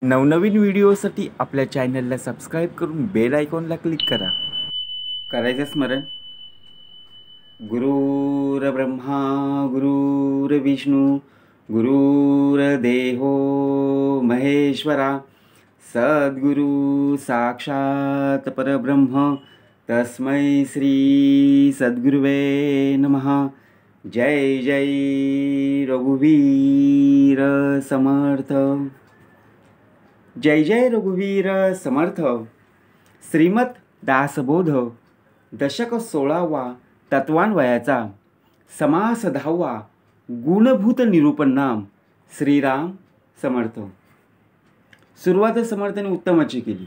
नवनवीन व्हिडिओसाठी आपल्या चॅनलला सबस्क्राईब करून बेल आयकॉनला क्लिक करा. करायचं स्मरण. गुरुर्ब्रह्मा गुरुर्विष्णू गुरुर्देवो महेश्वरा सद्गुरु साक्षात परब्रह्म तस्मै श्री सद्गुरुवे नमः. जय जय रघुवीर समर्थ. जय जय रघुवीर समर्थ. श्रीमद दासबोध दशक 16वा तत्वान्वयाचा समास 10वा गुणभूत निरूपण नाम श्रीराम समर्थ. सुरुवात समर्थाने उत्तमाची केली.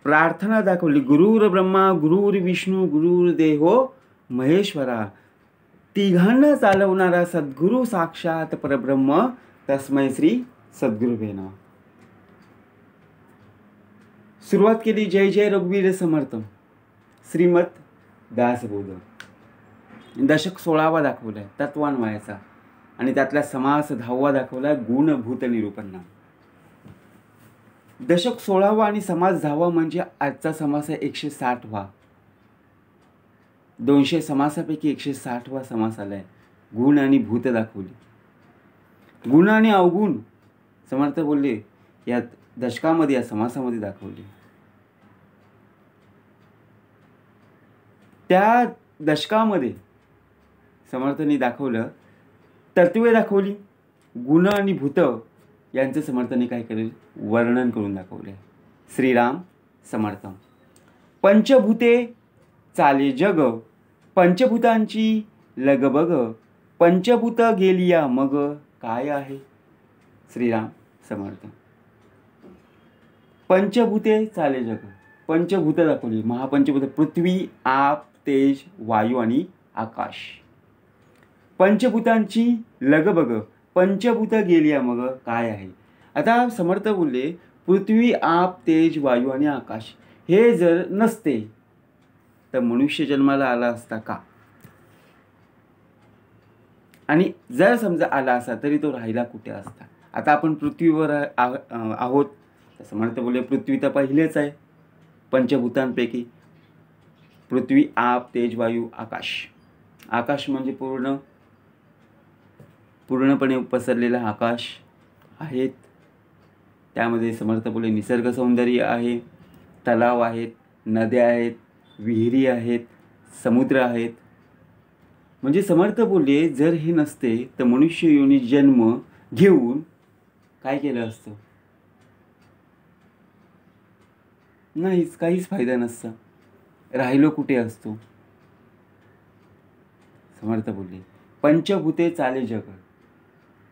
प्रार्थना दाखवली. गुरुर ब्रह्मा गुरुर विष्णू गुरुर्देवो महेश्वरा. तिघांना चालवणारा सद्गुरु साक्षात परब्रह्म तस्मै श्री सद्गुरुवे नमः. सुरुवात केली. जय जय रघुवीर समर्थ. श्रीमद दासबोध दशक 16वा दाखवलाय तत्वान्वयाचा आणि त्यातला समास 10वा दाखवलाय गुणभूत निरूपण नाम. दशक 16वा आणि समास 10वा म्हणजे आजचा समास आहे 160वा. 200 समासापैकी 160वा समास आलाय. गुण आणि भूत दाखवली. गुण आणि अवगुण समर्थ बोलले या दशकामध्ये या समासामध्ये दाखवले. त्या दशकामध्ये समर्थांनी दाखवलं तत्वे दाखवली. गुण आणि भूत यांचं समर्थांनी काय केलं वर्णन करून दाखवले. श्रीराम समर्थ. पंचभूते चाले जग पंचभूतांची लगबग पंचभूत गेलिया मग काय आहे. श्रीराम समर्थ. पंचभूते चाले जग. पंचभूत दाखवली. महापंचभूत पृथ्वी आप तेज वायू आणि आकाश. पंचभूतांची लगबग पंचभूत गेलिया मग काय आहे. आता समर्थ बोलले पृथ्वी आप तेज वायू आणि आकाश हे जर नसते तर मनुष्य जन्माला आला असता का. आणि जर समजा आला असता तरी तो राहिला कुठे असता. आता आपण पृथ्वीवर आहोत. समर्थ बोलले पृथ्वी तर पहिलेच आहे पंचभूतांपैकी. पृथ्वी आप तेज वायू आकाश. आकाश म्हणजे पूर्णपणे पसरलेला आकाश आहेत. त्यामध्ये समर्थ बोलले निसर्ग सौंदर्य आहे. तलाव आहेत, नद्या आहेत, विहिरी आहेत, समुद्र आहेत. म्हणजे समर्थ बोलले जर हे नसते तर मनुष्य योनी जन्म घेऊन काय केलं असतं. नाहीच, काहीच फायदा नसता. राहिलो कुठे असतो. समर्थ बोलले पंचभूते चाले जग.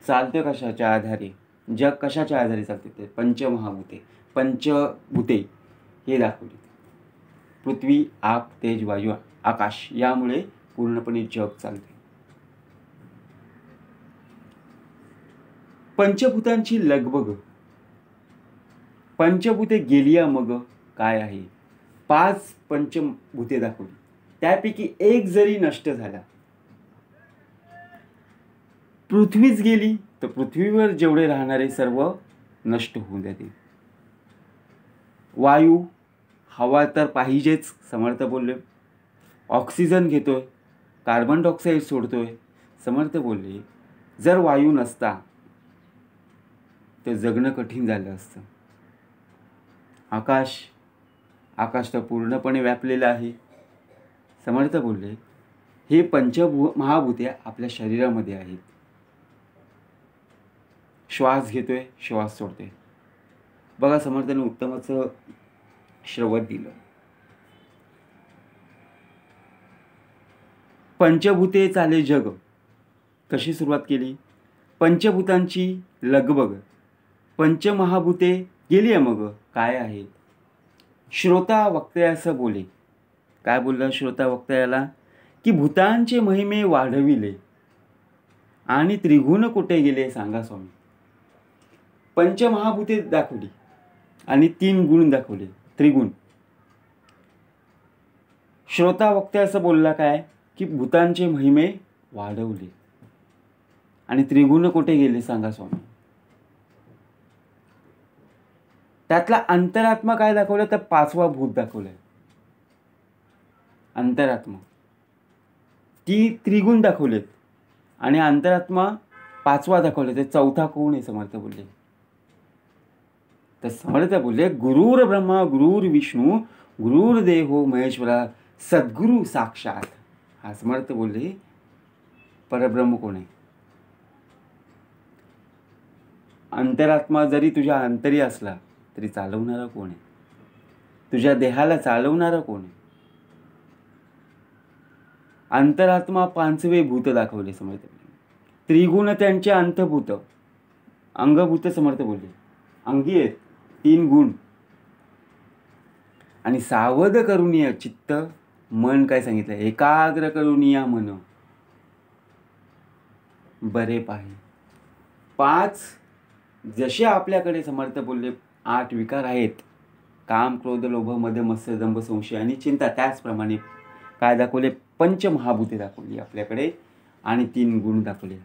चालते कशाच्या आधारे. जग कशाच्या आधारे चालते ते पंचमहाभूते. पंचभूते हे दाखवले. पृथ्वी आप तेज वायू आकाश यामुळे पूर्णपणे जग चालते. पंचभूतांची लगबग पंचभूते गेलिया मग काय आहे. 5 पंचभूते दाखवली. त्यापैकी एक जरी नष्ट झाला पृथ्वीच गेली तर पृथ्वीवर जेवढे राहणारे सर्व नष्ट होऊन जातील. वायू हवा तर पाहिजेच. समर्थ बोलले ऑक्सिजन घेतोय, कार्बन डायऑक्साईड सोडतोय. समर्थ बोलले जर वायू नसता तर जगणं कठीण झालं असतं. आकाश तर पूर्णपणे व्यापलेलं आहे. समर्थ बोलले हे महाभूते आपल्या शरीरामध्ये आहेत. श्वास घेतोय, श्वास सोडतोय. बघा समर्थाने उत्तमाचं श्रवण दिलं. पंचभूते चाले जग कशी सुरुवात केली. पंचभूतांची लगबग पंचमहाभूते गेली मग काय आहेत. श्रोता वक्तयास बोले. काय बोलला श्रोता वक्तयाला की भूतांचे महिमे वाढविले आणि त्रिगुण कुठे गेले सांगा स्वामी. पंचमहाभूते दाखवली आणि 3 गुण दाखवले त्रिगुण. श्रोता वक्तयास बोलला काय की भूतांचे महिमे वाढवले आणि त्रिगुण कुठे गेले सांगा स्वामी. त्यातला अंतरात्मा काय दाखवलं तर 5वा भूत दाखवलंय. अंतरात्मा ती त्रिगुण दाखवलेत आणि अंतरात्मा 5वा दाखवले. ते 4था कोण आहे समर्थ बोलले. तर समर्थ बोलले गुरुर ब्रह्मा गुरुर विष्णू गुरुर्देवो महेश्वरा सद्गुरु साक्षात. हा समर्थ बोलले परब्रह्म कोण आहे. अंतरात्मा जरी तुझ्या अंतरी असला तरी चालवणारा कोण आहे. तुझ्या देहाला चालवणारा कोण आहे. अंतरात्मा 5वे भूत दाखवले समर्थ बोलले. त्रिगुण त्यांचे अंतभूत अंगभूत समर्थ बोलले. अंगी आहेत 3 गुण. आणि सावध करुणीय चित्त मन काय सांगितलं एकाग्र करुणीया मन बरे पाहे. 5 जसे आपल्याकडे समर्थ बोलले 8 विकार आहेत काम क्रोध लोभ मद मत्सर दंभ संशय आणि चिंता. त्याचप्रमाणे काय दाखवले पंचमहाभूते दाखवली आपल्याकडे आणि 3 गुण दाखवले.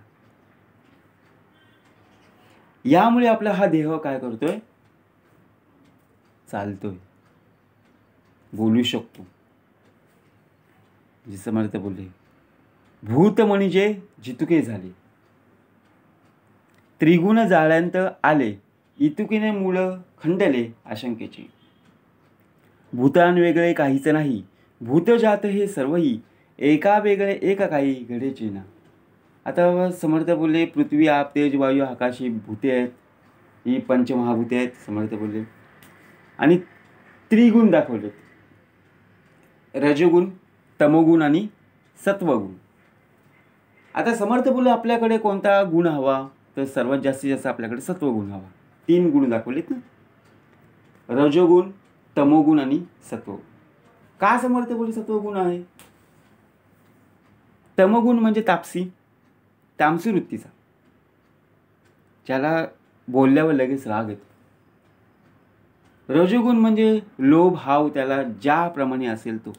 यामुळे आपला हा देह काय करतोय चालतोय बोलू शकतो. जे समर्थ बोलले भूत म्हणजे जितुके झाले त्रिगुण जाळ्यांत आले इतुकीने मूळ खंडले आशंकेचे. भूतान वेगळे काहीच नाही भूतजात हे सर्वही एका वेगळे एक काही घडेचे ना. आता समर्थ बोलले पृथ्वी आप तेज वायू आकाशी भूते आहेत. ही पंचमहाभूते आहेत समर्थ बोलले. आणि त्रिगुण दाखवलेत रजगुण तमोगुण आणि सत्वगुण. आता समर्थ बोलले आपल्याकडे कोणता गुण हवा तर सर्वात जास्तीत जास्त आपल्याकडे सत्वगुण हवा. 3 गुण दाखवलेत ना रजोगुण तमोगुण आणि सत्वगुण. का समर्थ बोलले सत्वगुण आहे. तमोगुण म्हणजे तामसी वृत्तीचा ज्याला बोलल्यावर लगेच राग येतो. रजोगुण म्हणजे लोभ हाव त्याला ज्याप्रमाणे असेल तो.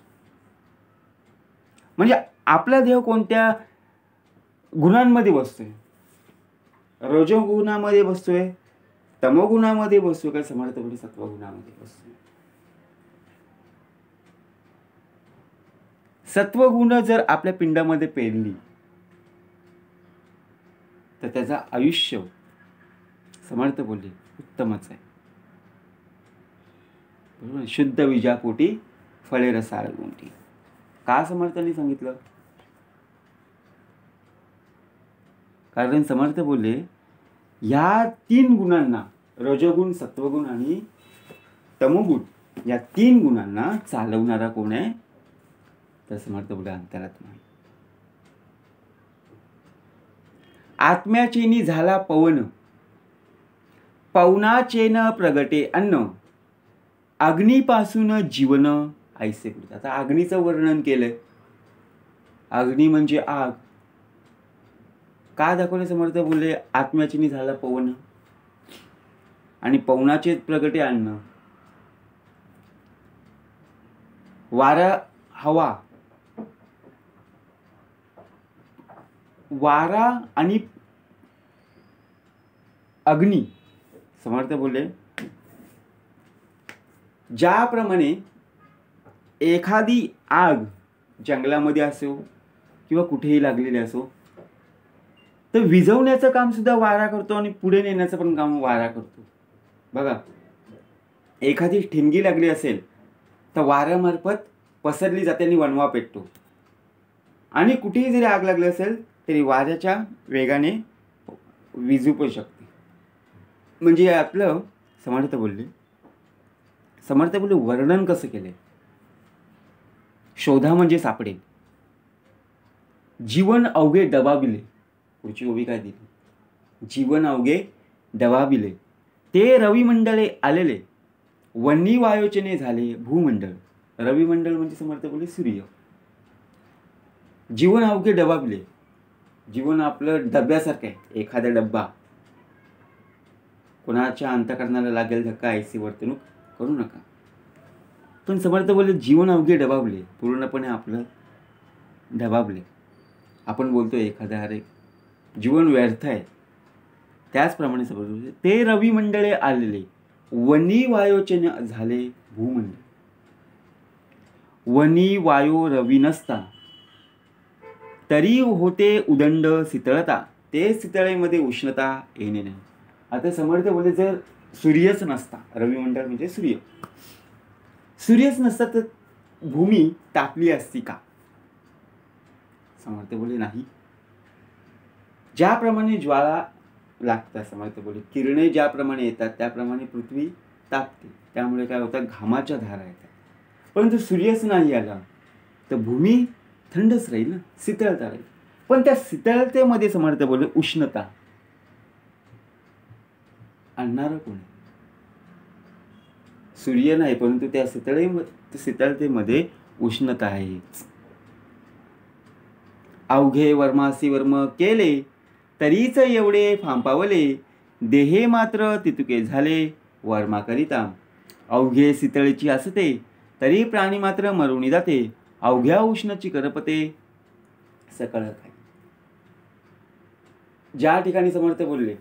म्हणजे आपला देह कोणत्या गुणांमध्ये बसतोय रजोगुणामध्ये बसतोय तमोगुणामध्ये बसतोय काय समर्थ बोलले सत्वगुणामध्ये बसतोय. सत्वगुण जर आपल्या पिंडामध्ये पेरली तर त्याचं आयुष्य समर्थ बोलले उत्तमच आहे. बरोबर. शुद्ध विजापोटी फळे रसाळ गुंठी. का समर्थांनी सांगितलं कारण समर्थ बोलले या 3 गुणांना रजोगुण सत्वगुण आणि तमोगुण या 3 गुणांना चालवणारा कोण आहे तर समर्थ बोलले अंतरात्मा. आत्म्याचेनी झाला पवन पवनाचेन प्रगटे अन्न अग्नीपासून जीवन ऐसे बोलतात. आता अग्नीचं वर्णन केलंय. अग्नी म्हणजे आग. का दाखवले समर्थ बोलले आत्म्याचेनी झाला पवन आणि पवनाचे प्रगटे अन्न. वारा हवा वारा आणि अग्नी समर्थ बोलले ज्याप्रमाणे एखादी आग जंगलामध्ये असो किंवा कुठेही लागलेली असो तर विझवण्याचं काम सुद्धा वारा करतो आणि पुढे नेण्याचं पण काम वारा करतो. बघा एखादी ठिणगी लागली असेल तर वाऱ्यामार्फत पसरली जाते आणि वणवा पेटतो. आणि कुठेही जरी आग लागली असेल तरी वाऱ्याच्या वेगाने विझू पण शकते. म्हणजे आपलं समर्थ बोलले वर्णन कसं केलंय. शोधा म्हणजे सापडेल. जीवन अवघे डबाबिले. पुढची ओवी काय दिली जीवन अवघे डबाबिले ते रविमंडळे आलेले वन्नी वायोचने झाले भूमंडळ. रविमंडळ म्हणजे समर्थ बोलले सूर्य. जीवन अवघे डबाबिले. जीवन आपलं डब्यासारखं आहे. एखादा डब्बा कोणाच्या अंतःकरणाला लागेल धक्का ऐसी वर्तणूक करू नका. पण समर्थ बोलले जीवन अवघे डबाबले पूर्णपणे आपलं डबाबले. आपण बोलतोय एखाद्या अरे जीवन व्यर्थ आहे त्याचप्रमाणे समर्थ बोलले ते रवी मंडळे आलेले वनी वायोचन झाले भूमंडळ. वनी वायो रवी नसता तरी होते उदंड शीतळता. ते शीतळेमध्ये उष्णता येणे नाही. आता समर्थ बोले जर सूर्यच नसता, रविमंडळ म्हणजे सूर्य, सूर्यच नसता तर भूमी तापली असती का? समर्थ बोले नाही. ज्याप्रमाणे ज्वाळा लागतात, समर्थ बोले किरणे ज्याप्रमाणे येतात त्याप्रमाणे पृथ्वी तापते. त्यामुळे काय होतं, घामाच्या धारा येतात. परंतु सूर्यच नाही आला तर भूमी थंडच राहील ना, शीतळता राहील. पण त्या शीतळतेमध्ये समर्थ बोले उष्णता आणणार कोण? सूर्य नाही, परंतु त्या शीतळतेमध्ये उष्णता आहे. अवघे वर्मासी वर्म केले तरीच एवढे फांपावले. देहे मात्र तितुके झाले वर्माकरिता. अवघे शीतळेची असते तरी प्राणी मात्र मरुनी जाते. अवघ्या उष्णची करपते सकळ काही. ज्या ठिकाणी समर्थ बोलले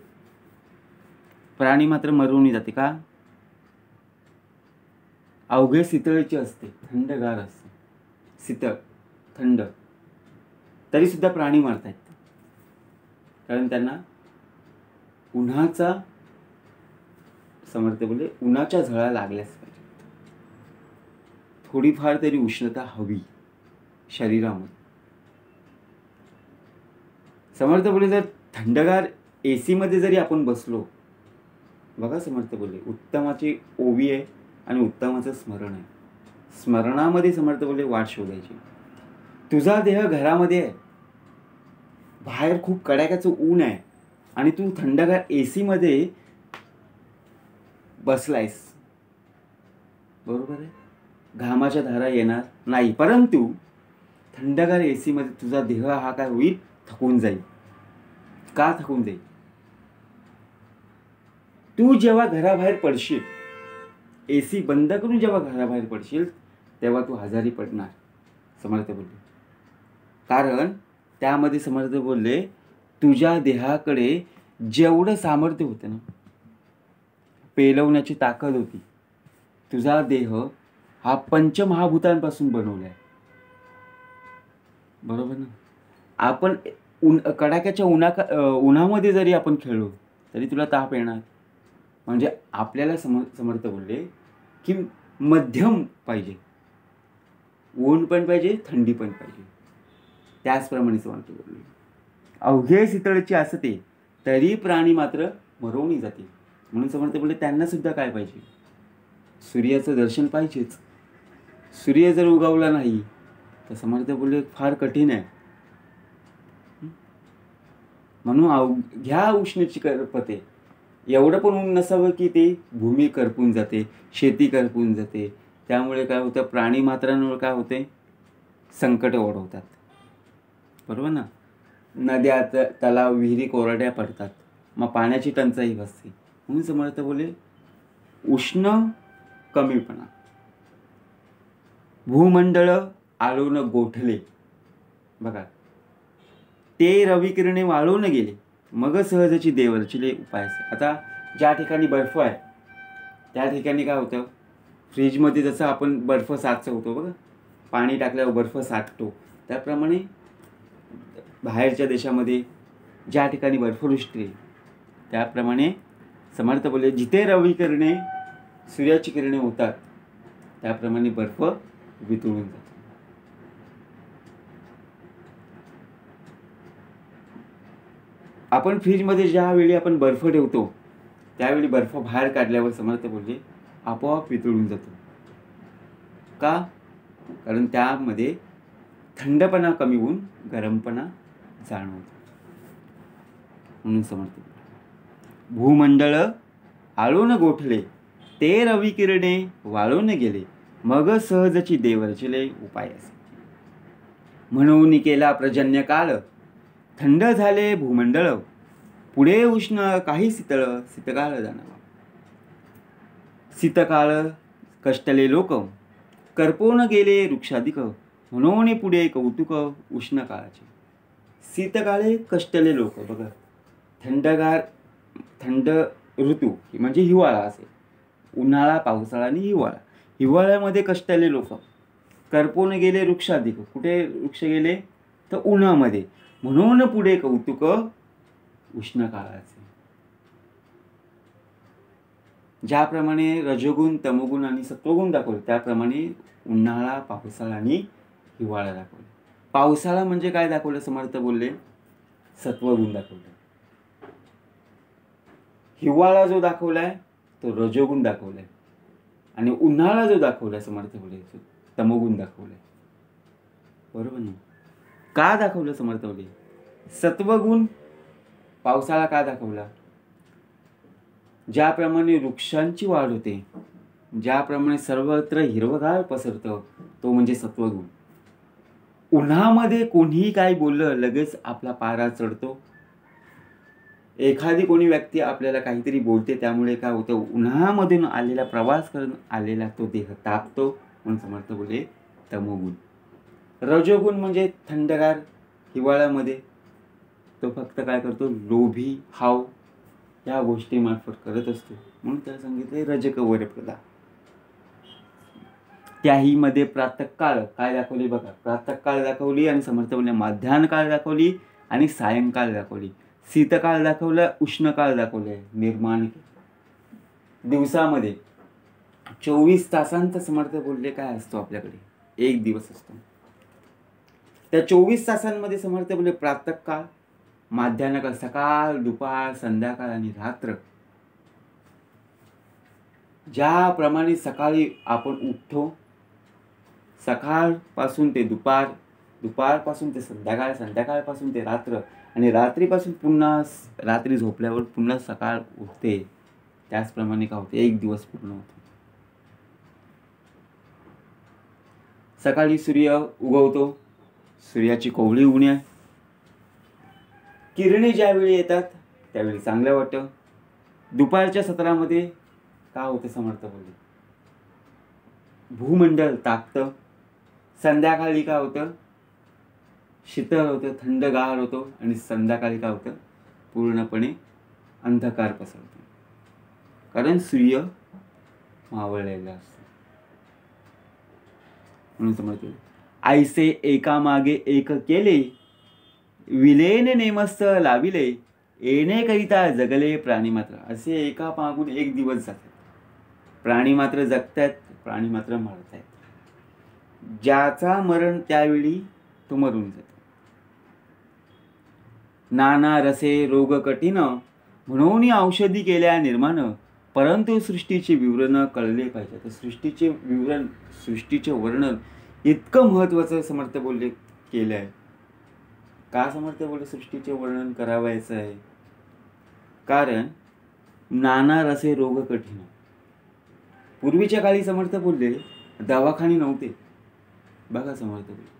प्राणी मात्र मरुनी जाते का? अवघे शीतळेची असते, थंडगार असते, शीतळ थंड, तरी सुद्धा प्राणी मरतायत. कारण त्यांना उन्हाचा, समर्थ बोलले उन्हाच्या झळा लागल्याच पाहिजे. थोडीफार तरी उष्णता हवी शरीरामध्ये. समर्थ बोलले जर थंडगार AC मध्ये जरी आपण बसलो, बघा समर्थ बोलले उत्तमाची ओवी आहे आणि उत्तमाचं स्मरण आहे. स्मरणामध्ये समर्थ बोलले वाट शोधायची. तुझा देह घरामध्ये आहे, बाहेर खूप कडाक्याचं ऊन आहे आणि तू थंडगार AC मध्ये बसलायस, बरोबर आहे, घामाच्या धारा येणार नाही. परंतु थंडगार AC मध्ये तुझा देह हा काय होईल, थकून जाईल. का थकून जाईल? तू जेव्हा घराबाहेर पडशील, AC बंद करून जेव्हा घराबाहेर पडशील तेव्हा तू आजारी पडणार, समर्थ बोलले. कारण त्यामध्ये समर्थ बोलले तुझ्या देहाकडे जेवढं सामर्थ्य होतं ना, पेलवण्याची ताकद होती. तुझा देह हा पंचमहाभूतांपासून बनवला आहे, बरोबर ना. आपण कडाक्याच्या उन्हामध्ये जरी आपण खेळलो तरी तुला ताप येणार. म्हणजे आपल्याला समर्थ बोलले की मध्यम पाहिजे, ऊन पण पाहिजे, थंडी पण पाहिजे. त्याचप्रमाणे समर्थ बोलले अवघे शीतळची असते तरी प्राणी मात्र मरवणी जाते. म्हणून समर्थ बोलले त्यांना सुद्धा काय पाहिजे, सूर्याचं दर्शन पाहिजेच. सूर्य जर उगवला नाही तर समर्थ बोलले फार कठीण आहे. म्हणून अवघ्या उष्णची करपते. एवढं पण ऊन नसावं की ते भूमी करपून जाते, शेती करपून जाते. त्यामुळे काय होतं, प्राणी मात्रांवर काय होते, संकट ओढवतात, बरोबर ना. नद्या, तलाव, विहिरी कोरड्या पडतात, मग पाण्याची टंचाई भासते. म्हणून समर्थ बोले उष्ण कमीपणा. भूमंडळ आळून गोठले, बघा ते रविकिरणे वाळून गेले मग सहजची देव रचिले उपाय असे. आता ज्या ठिकाणी बर्फ आहे त्या ठिकाणी काय होतं, फ्रीजमध्ये जसं आपण बर्फ साचवतो बघा, पाणी टाकल्यावर बर्फ साठतो, त्याप्रमाणे बाहेरच्या देशामध्ये ज्या ठिकाणी बर्फवृष्टी आहे त्याप्रमाणे समर्थ बोलले जिथे रविकिरणे, सूर्याची किरणे होतात त्याप्रमाणे बर्फ वितळून जातो. आपण फ्रीजमध्ये ज्यावेळी आपण बर्फ ठेवतो त्यावेळी बर्फ बाहेर काढल्यावर समर्थ बोलले आपोआप वितळून जातो. का? कारण त्यामध्ये थंडपणा कमी होऊन गरमपणा जाणवतो. म्हणून समर्थ भूमंडळ आळून गोठले ते रविकिरणे वाळून गेले मग सहजची देव रचिले उपाय असे. म्हणून केला पर्जन्य काळ थंड झाले भूमंडळ पुढे उष्ण काही शीतळ शीतकाळ जाणावा. शीतकाळ कष्टले लोक करपून गेले वृक्षाधिक म्हणून पुढे कौतुक उष्ण काळाचे. शीतकाळे कष्टले लोक, बघा थंडगार, थंड ऋतू म्हणजे हिवाळा असेल, उन्हाळा, पावसाळा आणि हिवाळा. हिवाळ्यामध्ये कष्टाळले लोक करपून गेले वृक्षाधिक. कुठे वृक्ष गेले तर उन्हामध्ये. म्हणून पुढे कौतुक उष्ण काळाचे. ज्याप्रमाणे रजोगुण, तमोगुण आणि सत्वगुण दाखवले त्याप्रमाणे उन्हाळा, पावसाळा आणि हिवाळा दाखवले. पावसाळा म्हणजे काय दाखवलं समर्थ बोलले? सत्वगुण दाखवले. हिवाळा जो दाखवलाय तो रजोगुण दाखवलाय आणि उन्हाळा जो दाखवलाय समर्थ बोलले तमोगुण दाखवलाय. बरोबर ना? का दाखवलं समर्थ बोलले? सत्वगुण पावसाळा का दाखवला? ज्याप्रमाणे वृक्षांची वाढ होते, ज्याप्रमाणे सर्वत्र हिरवगार पसरतं, तो म्हणजे सत्वगुण. उन्हामध्ये कोणीही काय बोललं लगेच आपला पारा चढतो. एखादी कोणी व्यक्ती आपल्याला काहीतरी बोलते त्यामुळे काय होतं, उन्हामधून आलेला प्रवास करून आलेला तो देह तापतो. म्हणून समर्थ बोलले तमोगुण. रजोगुण म्हणजे थंडगार हिवाळ्यामध्ये तो फक्त काय करतो, लोभी हाव या गोष्टी मार्फत करत असतो. म्हणून त्याला सांगितले रजकवरे प्रदा. त्याही मध्ये प्रातःकाळ काय दाखवली बघा, प्रातःकाळ दाखवली आणि समर्थ बोलले माध्यान्ह काळ दाखवली आणि सायंकाळ दाखवली. शीतकाळ दाखवलं, उष्णकाळ दाखवले. निर्माण दिवसामध्ये 24 तासांचा समर्थ बोलले काय असतो आपल्याकडे, एक दिवस असतो. त्या 24 तासांमध्ये समर्थ बोलले प्रातःकाळ, माध्यान्ह काळ, सकाळ, दुपार, संध्याकाळ आणि रात्र. ज्याप्रमाणे सकाळी आपण उठतो, सकाळपासून ते दुपार, दुपारपासून ते संध्याकाळ, संध्याकाळपासून ते रात्र आणि रात्रीपासून पुन्हा रात्री झोपल्यावर पुन्हा सकाळ उठते, त्याचप्रमाणे काय होते, एक दिवस पूर्ण होतो. सकाळी सूर्य उगवतो, सूर्याची कोवळी ऊन आहे, किरणे ज्यावेळी येतात त्यावेळी चांगलं वाटतं. दुपारच्या सत्रामध्ये काय होतं समर्थ बोलले, भूमंडल तापतं. संध्याकाळी काय होतं, शीतळ होतं, थंडगार होतो आणि संध्याकाळी काय होतं, पूर्णपणे अंधकार पसरतो, कारण सूर्य मावळलेला असतो. म्हणून समजतो आईसे एकामागे एक केले, विलेने नेमस्त लाविले, येणे करिता जगले प्राणी मात्र. असे एका मागून एक दिवस जातात, प्राणी मात्र जगतात, प्राणी मात्र मरतात. ज्याचा मरण त्यावेळी तो मरून जातो. नाना रसे रोग कठीण, म्हणून औषधी केल्या निर्माण, परंतु सृष्टीचे विवरण कळले पाहिजे. तर सृष्टीचे विवरण, सृष्टीचे वर्णन इतकं महत्त्वाचं समर्थ बोलले केलं आहे. का समर्थ बोलले सृष्टीचे वर्णन करावायचं आहे? कारण नाना रसे रोग कठीण. पूर्वीच्या काळी समर्थ बोलले दवाखाने नव्हते. बघा समर्थ बोलले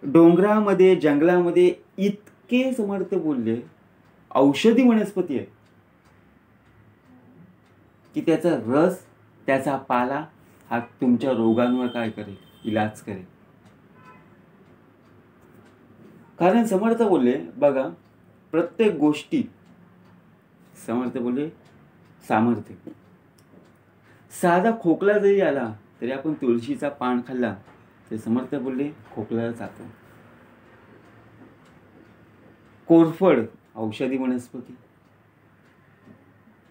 डोंगरामध्ये, जंगलामध्ये इतके समर्थ बोलले औषधी वनस्पती आहे की त्याचा रस, त्याचा पाला हा तुमच्या रोगांवर काय करेल, इलाज करेल. कारण समर्थ बोलले बघा प्रत्येक गोष्टी समर्थ बोलले सामर्थ्य. साधा खोकला जरी आला तरी आपण तुळशीचा पान खाल्ला ते समर्थ बोलले खोकला जातो. कोरफड औषधी वनस्पती,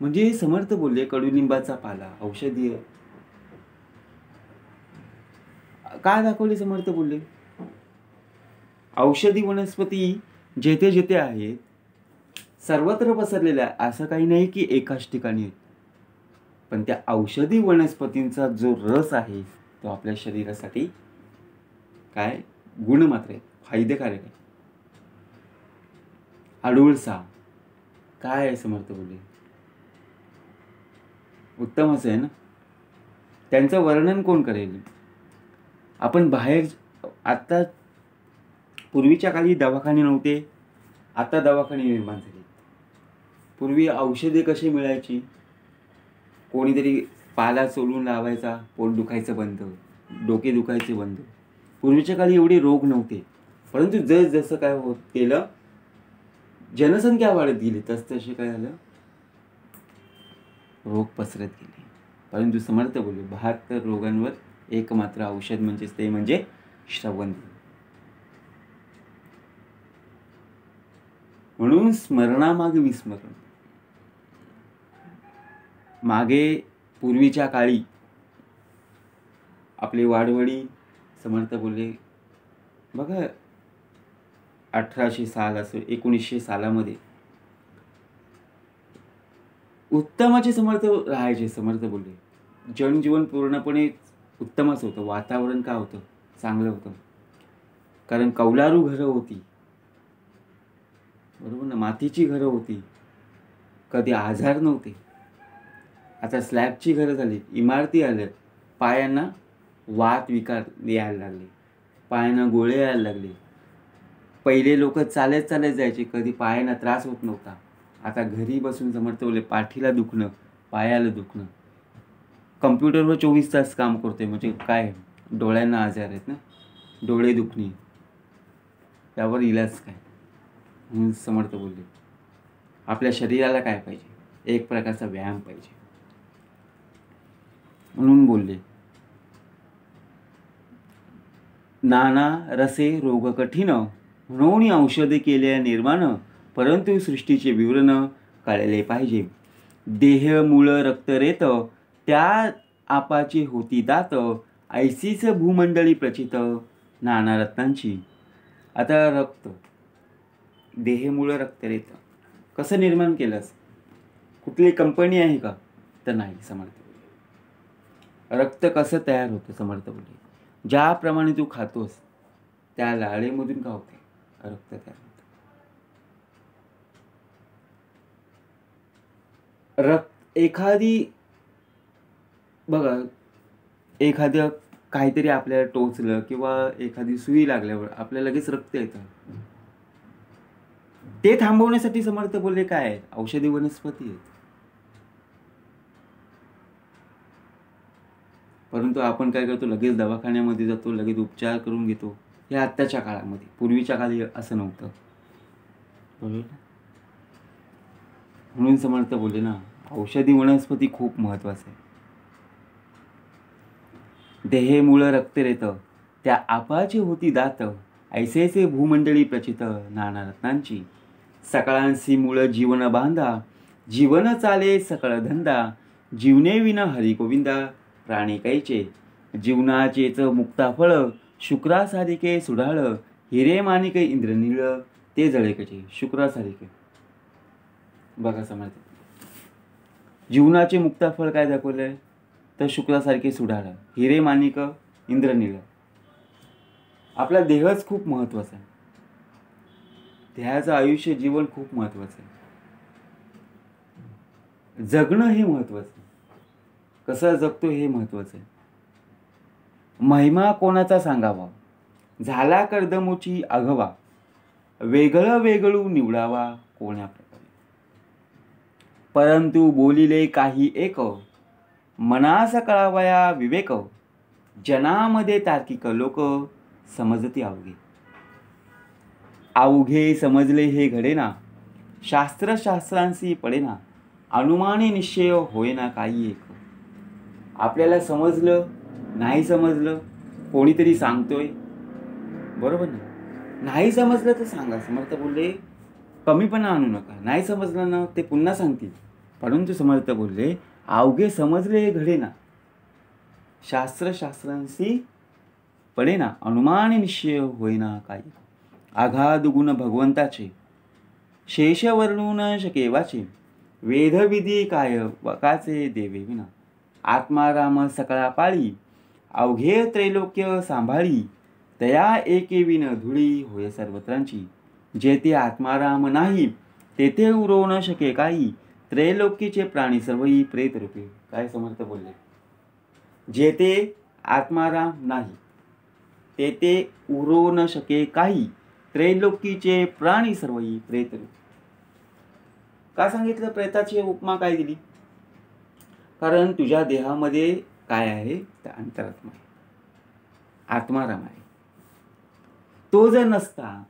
म्हणजे समर्थ बोलले कडुलिंबाचा पाला औषधी आहे. काय दाखवले समर्थ बोलले, औषधी वनस्पती जेथे जेथे आहेत सर्वत्र पसरलेल्या, असं काही नाही की एकाच ठिकाणी आहेत. पण त्या औषधी वनस्पतींचा जो रस आहे तो आपल्या शरीरासाठी काय गुणमात्र आहे, फायदेकारक आहे. अडुळसा काय आहे समर्थ बोलले, उत्तम असं आहे ना. त्यांचं वर्णन कोण करेल. आपण बाहेर, आता पूर्वीच्या काळी दवाखाने नव्हते, आता दवाखाने निर्माण झाले. पूर्वी औषधे कशी मिळायची, कोणीतरी पाला चोलून लावायचा, पोट दुखायचं बंद, डोके दुखायचे बंद. पूर्वीच्या काळी एवढे रोग नव्हते. परंतु जसं काय होत गेलं, जनसंख्या वाढत गेली तसतसे काय झालं, रोग पसरत गेले. परंतु समर्थ बोलले 72 रोगांवर एकमात्र औषध म्हणजेच ते म्हणजे श्रवण. म्हणून स्मरणामागे विस्मरण. मागे पूर्वीच्या काळी आपले वाडवडी समर्थ बोलले बघा 1800 साल असो 1900 सालामध्ये उत्तमाचे समर्थ राहायचे. समर्थ बोलले जनजीवन पूर्णपणे उत्तमच होतं. वातावरण काय होतं? चांगलं होतं. कारण कौलारू घरं होती, बरोबर ना, मातीची घरं होती, कधी आजार नव्हते. आता स्लॅबची घरं झाली, इमारती आल्या, पायांना वात विकार यायला लागले, पायांना गोळे यायला लागले. पहिले लोक चालत चालत जायचे, कधी पायांना त्रास होत नव्हता. आता घरी बसून समर्थ बोलले पाठीला दुखणं, पायाला दुखणं. कम्प्युटरवर 24 तास काम करतोय म्हणजे काय? डोळ्यांना आजार आहेत ना, डोळे दुखणे, त्यावर इलाज काय? म्हणून समर्थ बोलले आपल्या शरीराला काय पाहिजे? एक प्रकारचा व्यायाम पाहिजे. म्हणून बोलले नाना रसे रोग कठीण म्हणून औषधे केले निर्माण, परंतु सृष्टीचे विवरण कळले पाहिजे. देह मूळ रक्त रेत त्या आपाची होती दात, ऐसीच भूमंडळी प्रचित नाना रत्नांची. आता रक्त, देहमूळ रक्त रेत कसं निर्माण केलंस? कुठली कंपनी आहे का? तर नाही. समर्थ रक्त कसं तयार होतं? समर्थ बोलले ज्याप्रमाणे तू खातोस त्या लाळेमधून का होते? रक्त तयार होतं. रक्त एखादी बघा, एखादं काहीतरी आपल्याला टोचलं किंवा एखादी सुई लागल्यावर आपल्याला लगेच रक्त येतं. ते थांबवण्यासाठी समर्थ बोलले काय? औषधी वनस्पती आहेत. परंतु आपण काय करतो? लगेच दवाखान्यामध्ये जातो, लगेच उपचार करून घेतो. हे आत्ताच्या काळामध्ये. पूर्वीच्या काळी असं नव्हतं, बरोबर. म्हणून समर्थ बोलले ना औषधी वनस्पती खूप महत्वाचं आहे. देहे मूळ रक्त रेत त्या आपाची होती दात, ऐसेसे भूमंडळी प्रचित नाना रत्नांची. सकळांसी मूळ जीवन बांधा, जीवन चाले सकळ धंदा, जीवने विन हरी गोविंदा प्राणी कैचे. जीवनाचेच मुक्ता फळ शुक्रासारिके सुढाळ, हिरे माणिक इंद्रनीळ ते जळे कचे. शुक्रासारिके बघा समर्थ, जीवनाचे मुक्ता फळ काय दाखवलंय? तर शुक्रासारखे सुढाळ, हिरे माणिक इंद्रनीळ. आपला देहच खूप महत्वाचा आहे. देहाचं आयुष्य जीवन खूप महत्वाचं आहे. जगणं हे महत्वाचं आहे. कसं जगतो हे महत्वाचं आहे. महिमा कोणाचा सांगावा, झाला कर्दमोची अघवा, वेगळं वेगळू निवडावा कोण्या प्रकारे. परंतु बोलिले काही एक, मनास कळावया विवेक, जनामध्ये तार्किक लोक समजती अवघे. अवघे समजले हे घडेना, शास्त्र शास्त्रांशी पडेना, अनुमाने निश्चय होईना काही एक. आपल्याला समजलं नाही समजलं, कोणीतरी सांगतोय, बरोबर ना. नाही समजलं तर सांगा. समर्थ बोलले कमीपणा आणू नका. नाही समजलं ना ते पुन्हा सांगतील. परंतु समर्थ बोलले अवघे समजले हे घडेना, शास्त्र शास्त्रांशी पडेना, अनुमान निश्चय होईना काही. आघाद गुण भगवंताचे शेष वर्णू न शकेवाचे, वेदविधी काय वकाचे देवे विना. आत्माराम सकळा पाळी, अवघे त्रैलोक्य सांभाळी, तया एके विन धुळी होय सर्वत्रांची. जेथे आत्माराम नाही तेथे उरवू न शके काही, त्रैलोकीचे प्राणी सर्वही प्रेत रूपे. काय समर्थ बोलले? जेथे आत्माराम नाही तेथे उरवू न शके काही, त्रैलोकीचे प्राणी सर्वही प्रेत रूपे. का सांगितलं? प्रेताची उपमा काय दिली? कारण तुझ्या देहामध्ये काय आहे? तर अंतरात्मा आहे, आत्माराम आहे. तो जर नसता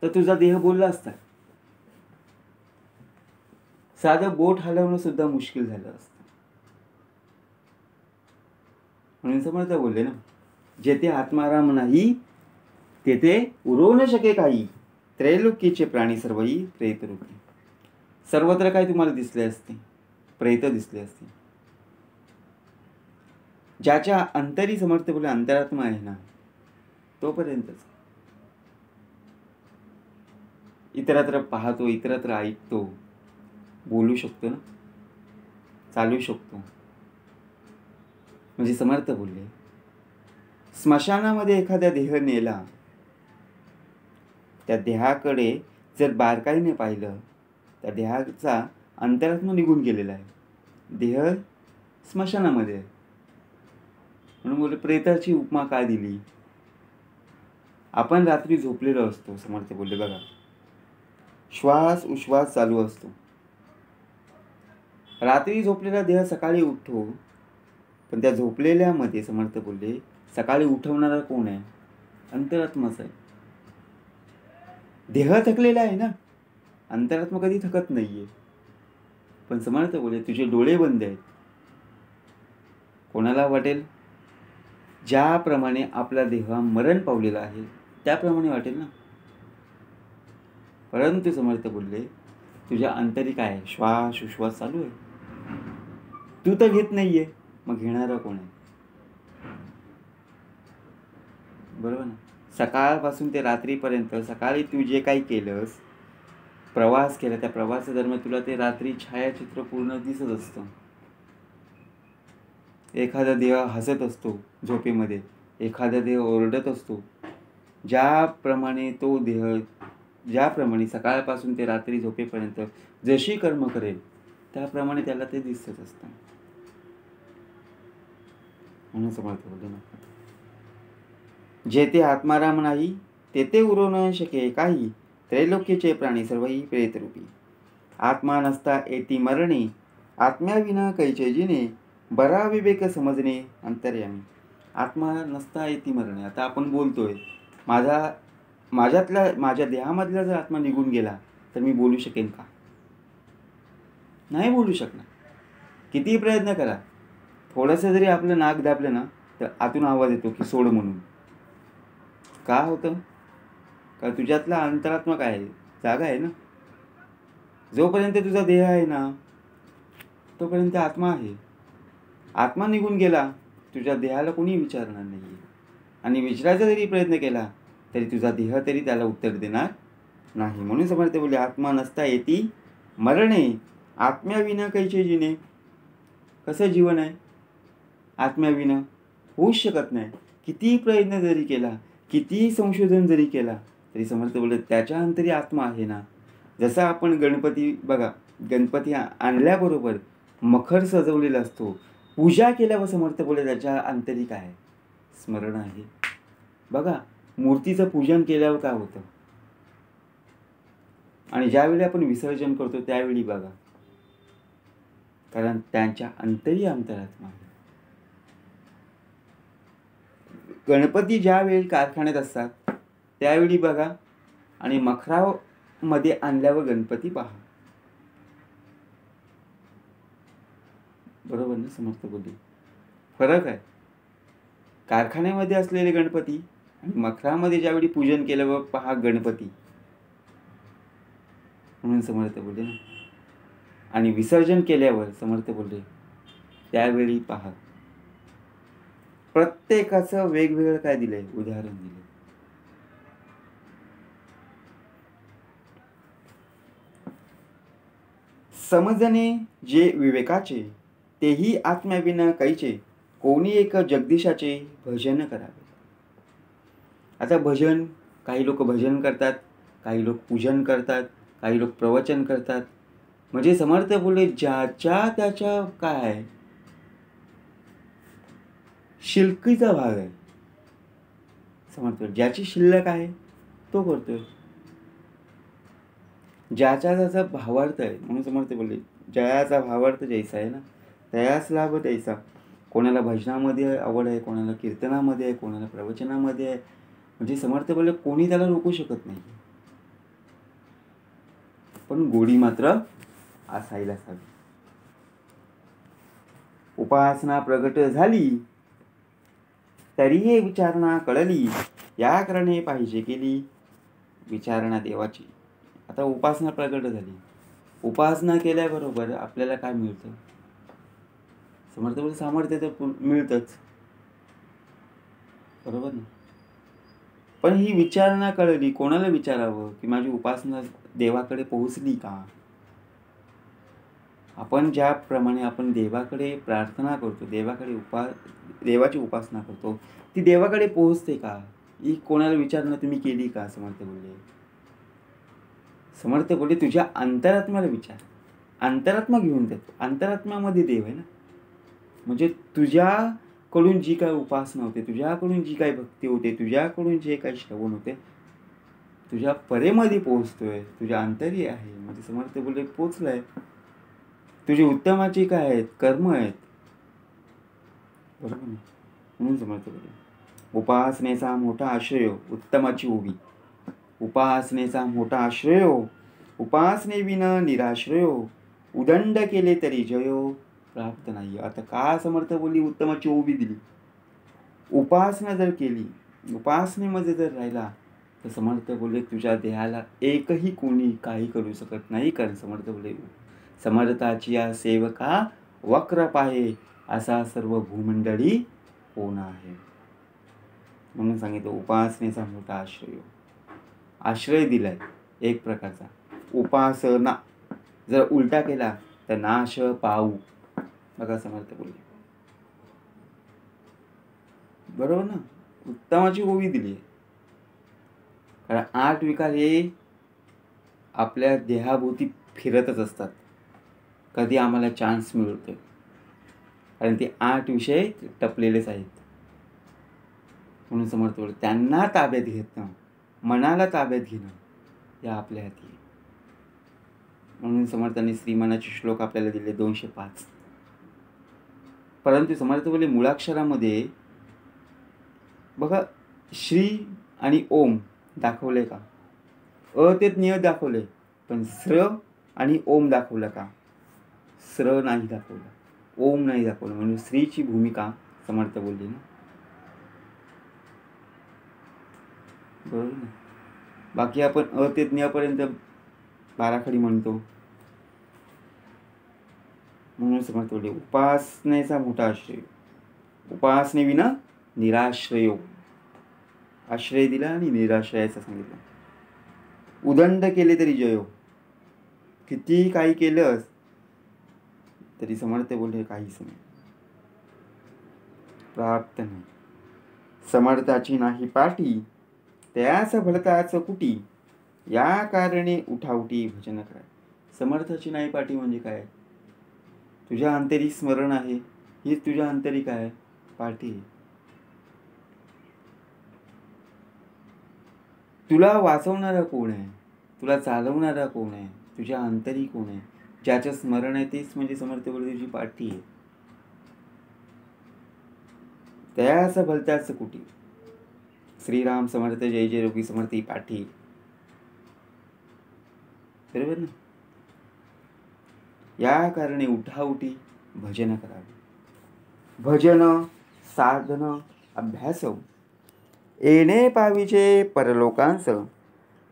तर तुझा देह बोलला असता. साधं बोट हलवणं सुद्धा मुश्किल झालं असतं. म्हणून समर्थ बोलले ना, जेथे आत्माराम नाही तेथे उरवू न शके काही, त्रैलोक्याचे प्राणी सर्वही प्रेतरूपी. सर्वत्र काय तुम्हाला दिसले असते? प्रेत दिसले असते. ज्याच्या अंतरी समर्थ बोलले अंतरात्मा आहे ना, तोपर्यंतच. इतरत्र पाहतो, इतरत्र ऐकतो, बोलू शकतो ना, चालू शकतो. म्हणजे समर्थ बोलले, स्मशानामध्ये एखादा देह नेला, त्या देहाकडे जर बारकाईने पाहिलं, त्या देहाचा अंतरात्मा निघून गेलेला आहे. देह स्मशानामध्ये आहे. म्हणून बोलले प्रेताची उपमा काय दिली? आपण रात्री झोपलेलो असतो, समर्थ बोलले बघा, श्वास उश्वास चालू असतो. रात्री झोपलेला देह सकाळी उठतो, पण त्या झोपलेल्यामध्ये समर्थ बोलले सकाळी उठवणारा कोण आहे? अंतरात्माच आहे. देह थकलेला आहे ना, अंतरात्मा कधी थकत नाहीये. पण समर्थ बोलले तुझे डोळे बंद आहेत. कोणाला वाटेल ज्याप्रमाणे आपला देह मरण पावलेला आहे त्याप्रमाणे वाटेल ना. परंतु समर्थ बोलले तुझ्या अंतरी काय आहे? श्वास उश्वास चालू आहे. तू तर घेत नाहीये, मग घेणारा कोण आहे? बरोबर ना. सकाळपासून ते रात्रीपर्यंत सकाळी तू जे काही केलंस, प्रवास केला, त्या प्रवासादरम्यान तुला ते रात्री छायाचित्र पूर्ण दिसत असतं. एखादा देह हसत असतो झोपेमध्ये, एखादा देह ओरडत असतो. ज्याप्रमाणे तो देह ज्याप्रमाणे सकाळपासून ते रात्री झोपेपर्यंत जशी कर्म करेल त्याप्रमाणे त्याला ते दिसत असतं. म्हणून समर्थ बोलले ना, जेथे आत्माराम नाही तेथे उरवू न शके काही, त्रैलोक्याचे प्राणी सर्वही प्रेतरूपी. आत्मा नसता येती मरणे, आत्म्याविना कैचे जिने, बरा विवेक समजणे अंतर्यामी. आत्मा नसता येती मरणे. आता आपण बोलतोय, माझ्या देहामधला जर आत्मा निघून गेला तर मी बोलू शकेन का? नाही बोलू शकणार. कितीही प्रयत्न करा, थोडंसं जरी आपलं नाक दाबलं ना तर आतून आवाज येतो की सोड म्हणून. का होतं? का तुझ्यातला अंतरात्मा काय आहे? जागा आहे ना. जोपर्यंत तुझा देह आहे ना तोपर्यंत आत्मा आहे. आत्मा निघून गेला तुझ्या देहाला कोणी विचारणार नाही. आणि विचारायचा जरी प्रयत्न केला तरी तुझा देह तरी त्याला उत्तर देणार नाही. म्हणून समर्थ बोलले आत्मा नसता येती मरणे, आत्म्याविना कैचे जिने. कसं जीवन आहे? आत्म्याविना होऊच शकत नाही. कितीही प्रयत्न जरी केला, कितीही संशोधन जरी केला तरी समर्थ बोलले त्याच्या अंतरी आत्मा आहे ना. जसं आपण गणपती बघा, गणपती आणल्याबरोबर मखर सजवलेला असतो, पूजा केल्यावर समर्थ बोलले त्याच्या अंतरी काय आहे? स्मरण आहे. बघा मूर्तीचं पूजन केल्यावर काय होतं आणि ज्यावेळी आपण विसर्जन करतो त्यावेळी बघा, कारण त्यांच्या अंतरी अंतरात्मा आहे. गणपती ज्यावेळी कारखान्यात असतात त्यावेळी बघा आणि मखरामध्ये आणल्यावर गणपती पहा. बरोबर ना समर्थ बोलले? फरक आहे. कारखान्यामध्ये असलेले गणपती आणि मखरामध्ये ज्यावेळी पूजन केल्यावर पहा गणपती. म्हणून समर्थ बोलले ना, आणि विसर्जन केल्यावर समर्थ बोलले त्यावेळी पहा. प्रत्येकाचं वेगवेगळं काय दिलंय? उदाहरण दिले. समजणे जे विवेकाचे, तेही आत्म्याविना कैचे, कोणी एक जगदीशाचे भजन करावे. आता भजन, काही लोक भजन करतात, काही लोक पूजन करतात, काही लोक प्रवचन करतात. म्हणजे समर्थ बोलले ज्याच्या त्याच्या काय आहे? शिल्लकीचा भाग आहे. समर्थ ज्याची शिल्लक आहे तो करतोय, ज्याचा त्याचा भावार्थ आहे. म्हणून समर्थ बोलले जयाचा भावार्थ जैसा आहे ना तयास लाभ तैसा. कोणाला भजनामध्ये आवड आहे, कोणाला कीर्तनामध्ये आहे, कोणाला प्रवचनामध्ये आहे. म्हणजे समर्थ बोलले कोणी त्याला रोखू शकत नाही. पण गोडी मात्र असायलाच हवी. उपासना प्रगट झाली तरीही विचारणा कळली, या कारणे पाहिजे केली विचारणा देवाची. आता उपासना प्रगट झाली, उपासना केल्याबरोबर आपल्याला काय मिळतं? समर्थ बोले सामर्थ्य तर मिळतंच, बरोबर ना. पण ही विचारणा कळली, कोणाला विचारावं की माझी उपासना देवाकडे पोहोचली का? आपण ज्याप्रमाणे आपण देवाकडे प्रार्थना करतो, देवाची उपासना करतो, ती देवाकडे पोहोचते का? ही कोणाला विचारणा तुम्ही केली का? समर्थ बोलले. समर्थ बोलले तुझ्या अंतरात्म्याला विचार. अंतरात्मा घेऊन देतो. अंतरात्म्यामध्ये देव आहे ना. म्हणजे तुझ्याकडून जी काय उपासना होते, तुझ्याकडून जी काय भक्ती होते, तुझ्याकडून जे काही श्रवण होते, तुझ्या परेमध्ये पोहोचतोय, तुझ्या अंतरी आहे. म्हणजे समर्थ बोलले पोचलाय. तुझी उत्तमाची काय आहेत? कर्म आहेत, बरोबर ना. म्हणून समर्थ बोलले उपासनेचा मोठा आश्रय उत्तमाची उभी. उपासनेचा मोठा आश्रय उपासने विन निराश्रयो, उदंड केले तरी जयो प्राप्त नाही. आता का समर्थ बोलली उत्तमाची उभी दिली? उपासना जर केली, उपासनेमध्ये जर राहिला, तर समर्थ बोलले तुझ्या देहाला एकही कोणी काही करू शकत नाही. कारण समर्थ बोलले समर्थाची या सेवका वक्र पाहे, असा सर्व भूमंडळी कोण आहे. म्हणून सांगितलं उपासनेचा मोठा आश्रय दिलाय एक प्रकारचा. उपासना जर उलटा केला तर नाश पाऊ. बघा समर्थ बोलले, बरोबर ना. उत्तमाची ओवी दिली. कारण 8 विकार हे आपल्या देहाभोवती फिरतच असतात. कधी आम्हाला चान्स मिळतो, कारण ते 8 विषय टपलेलेच आहेत. म्हणून समर्थ बोलले त्यांना ताब्यात घेणं, मनाला ताब्यात घेणं या आपल्या हाती आहे. म्हणून समर्थांनी श्रीमानाचे श्लोक आपल्याला दिले 205. परंतु समर्थ बोलले मुळाक्षरामध्ये बघा श्री आणि ओम दाखवले का? अ ते ज्ञ दाखवले, पण स्र आणि ओम दाखवलं का? स्र नाही दाखवलं, ओम नाही दाखवलं. म्हणून श्रीची भूमिका समर्थ बोलली ना, बरोबर ना. बाकी आपण अ ते ज्ञपर्यंत बाराखडी म्हणतो. म्हणून समर्थ बोलले उपासनेचा मोठा आश्रय, उपासने विना निराश्रयो. आश्रय दिला आणि निराश्रयाचा सांगितलं. उदंड केले तरी जयो. किती काही केलंस तरी समर्थ बोलले काहीच नाही, प्राप्त नाही. समर्थाची नाही पाठी, त्यास भलताच कुटी, या कारणे उठाउटी भजन करा. समर्थाची नाही पाठी म्हणजे काय? तुझ्या अंतरी स्मरण आहे, ही तुझ्या अंतरी काय पाठी. तुला वाचवणारा कोण आहे? तुला चालवणारा कोण आहे? तुझ्या अंतरी कोण आहे? ज्याचं स्मरण आहे तेच म्हणजे समर्थ बोलले तुझी पाठी आहे. त्यास भलत्याच कुटी. श्रीराम समर्थ जय जय रोगी समर्थ ही पाठी, बरोबर ना. या कारणे उठाउठी भजन करावे. भजन साधन अभ्यास येणे पाविजे परलोकांस,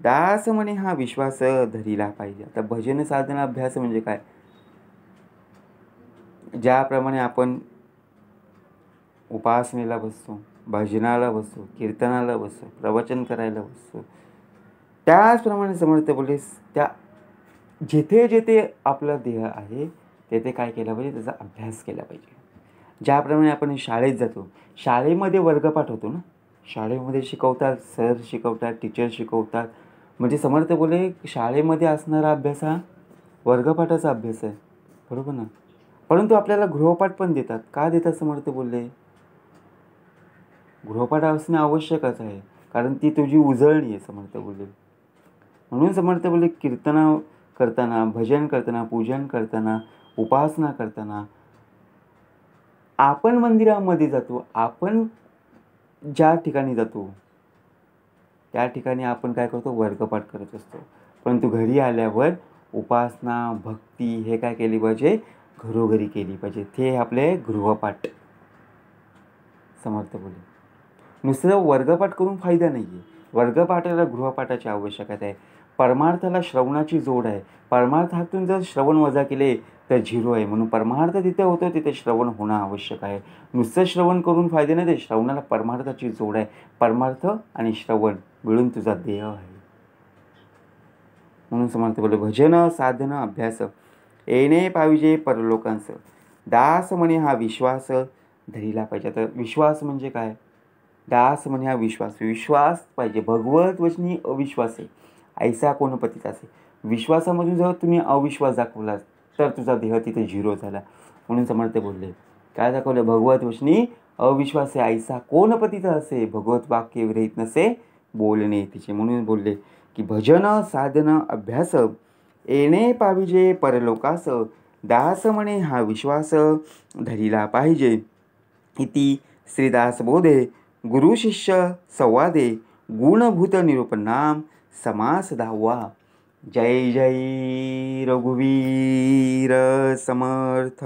दास म्हणे हा विश्वास धरिला पाहिजे. आता भजन साधन अभ्यास म्हणजे काय? ज्याप्रमाणे आपण उपासनेला बसतो, भजनाला बसतो, कीर्तनाला बसतो, प्रवचन करायला बसतो, त्याचप्रमाणे समर्थ बोलले त्या जेथे जेथे आपला देह आहे तेथे काय केलं पाहिजे? त्याचा अभ्यास केला पाहिजे. ज्याप्रमाणे आपण शाळेत जातो, शाळेमध्ये वर्गपाठ होतो ना, शाळेमध्ये शिकवतात, सर शिकवतात, टीचर शिकवतात. म्हणजे समर्थ बोलले शाळेमध्ये असणारा अभ्यास हा वर्गपाठाचा अभ्यास आहे, बरोबर ना. परंतु आपल्याला गृहपाठ पण देतात. का देतात? समर्थ बोलले गृहपाठ असणे आवश्यकच आहे, कारण ती तुझी उजळणी आहे. समर्थ बोलले म्हणून समर्थ बोलले कीर्तन करताना, भजन करताना, पूजन करताना, उपासना करताना आपण मंदिरामध्ये जातो, आपण ज्या ठिकाणी जातो त्या ठिकाणी आपण काय करतो? वर्गपाठ करत असतो. परंतु घरी आल्यावर उपासना भक्ती हे काय केली पाहिजे, घरोघरी केली पाहिजे. ते आपले गृहपाठ. समर्थ बोले नुसतं वर्गपाठ करून फायदा नाही आहे. वर्गपाठाला गृहपाठाची आवश्यकता आहे. परमार्थाला श्रवणाची जोड आहे. परमार्थातून जर श्रवण वजा केले तर झिरो आहे. म्हणून परमार्थ तिथे होतो तिथे श्रवण होणं आवश्यक आहे. नुसतं श्रवण करून फायदे नाही. ते श्रवणाला परमार्थाची जोड आहे. परमार्थ आणि श्रवण मिळून तुझा देह आहे. म्हणून समर्थ बोले भजन साधन अभ्यास येणे पाहिजे परलोकांस. दास म्हणे हा विश्वास धरीला पाहिजे. आता विश्वास म्हणजे काय? दास म्हणे हा विश्वास. विश्वास पाहिजे. भगवत वचनी अविश्वास आहे ऐसा कोण पतीचा असे. विश्वासामधून जर तुम्ही अविश्वास दाखवला तर तुझा देह तिथे झिरो झाला. म्हणून समर्थ बोलले काय दाखवलं? भगवत वचनी अविश्वास आहे ऐसा कोण पतीचा असे. भगवत वाक्य विरहित नसे बोलणे तिचे. म्हणून बोलले की भजन साधन अभ्यास येणे पाहिजे परलोकास. दास म्हणे हा विश्वास धरीला पाहिजे. इति श्रीदास बोधे गुरु शिष्य संवादे गुणभूत निरूपणाम समास 10वा. जय जय रघुवीर समर्थ.